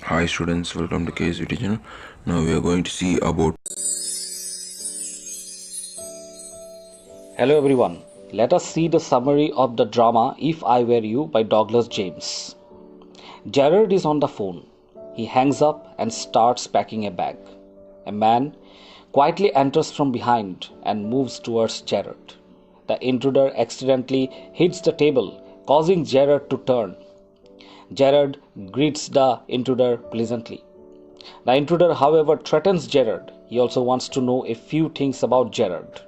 Hi students, welcome to KSVT channel. Now we are going to see about Hello everyone. Let us see the summary of the drama If I Were You by Douglas James. Gerard is on the phone. He hangs up and starts packing a bag. A man quietly enters from behind and moves towards Gerard. The intruder accidentally hits the table, causing Gerard to turn. Gerard greets the intruder pleasantly. The intruder, however, threatens Gerard. He also wants to know a few things about Gerard.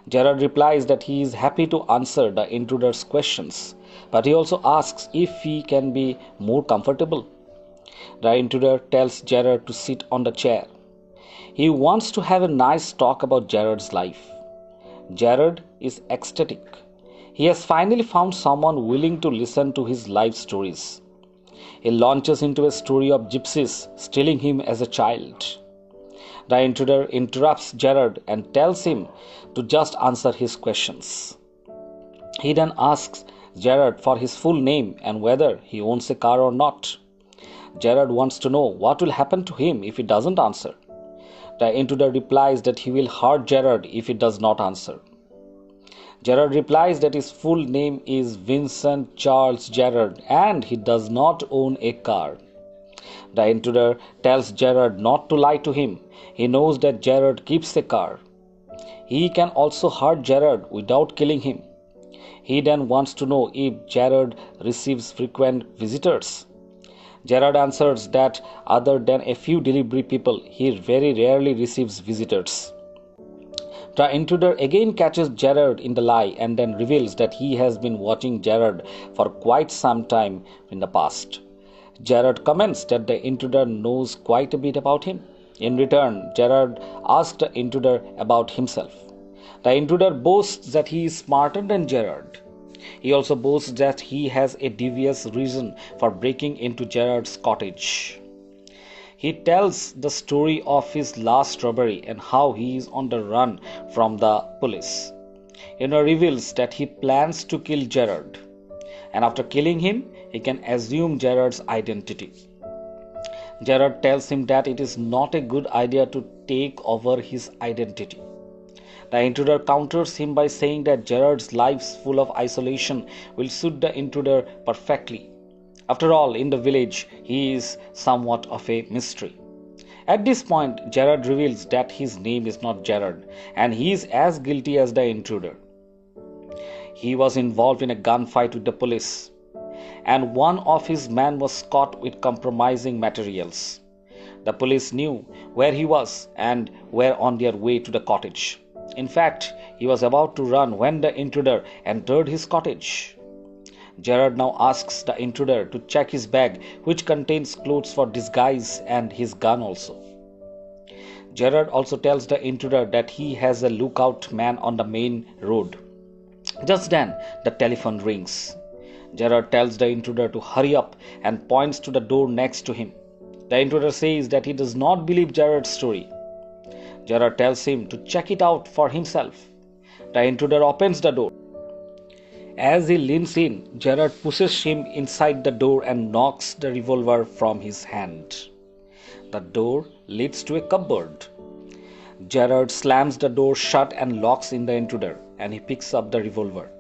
Gerard replies that he is happy to answer the intruder's questions, but he also asks if he can be more comfortable. The intruder tells Gerard to sit on the chair. He wants to have a nice talk about Gerard's life. Gerard is ecstatic. He has finally found someone willing to listen to his life stories. He launches into a story of gypsies stealing him as a child. The intruder interrupts Gerard and tells him to just answer his questions. He then asks Gerard for his full name and whether he owns a car or not. Gerard wants to know what will happen to him if he doesn't answer. The intruder replies that he will hurt Gerard if he does not answer. Gerard replies that his full name is Vincent Charles Gerard and he does not own a car. The intruder tells Gerard not to lie to him. He knows that Gerard keeps a car. He can also hurt Gerard without killing him. He then wants to know if Gerard receives frequent visitors. Gerard answers that other than a few delivery people, he very rarely receives visitors. The intruder again catches Gerard in the lie and then reveals that he has been watching Gerard for quite some time in the past. Gerard comments that the intruder knows quite a bit about him. In return, Gerard asks the intruder about himself. The intruder boasts that he is smarter than Gerard. He also boasts that he has a devious reason for breaking into Gerard's cottage. He tells the story of his last robbery and how he is on the run from the police. He now reveals that he plans to kill Gerard, and after killing him, he can assume Gerard's identity. Gerard tells him that it is not a good idea to take over his identity. The intruder counters him by saying that Gerard's life full of isolation will suit the intruder perfectly. After all, in the village, he is somewhat of a mystery. At this point, Gerard reveals that his name is not Gerard, and he is as guilty as the intruder. He was involved in a gunfight with the police, and one of his men was caught with compromising materials. The police knew where he was and were on their way to the cottage. In fact, he was about to run when the intruder entered his cottage. Gerard now asks the intruder to check his bag, which contains clothes for disguise and his gun also. Gerard also tells the intruder that he has a lookout man on the main road. Just then, the telephone rings. Gerard tells the intruder to hurry up and points to the door next to him. The intruder says that he does not believe Gerard's story. Gerard tells him to check it out for himself. The intruder opens the door. As he leans in, Gerard pushes him inside the door and knocks the revolver from his hand. The door leads to a cupboard. Gerard slams the door shut and locks in the intruder, and he picks up the revolver.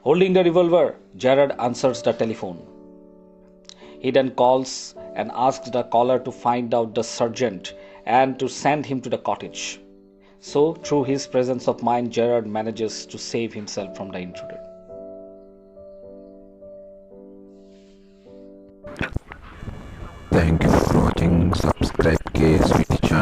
Holding the revolver, Gerard answers the telephone. He then calls and asks the caller to find out the sergeant and to send him to the cottage. So, through his presence of mind, Gerard manages to save himself from the intruder. thank you for watching.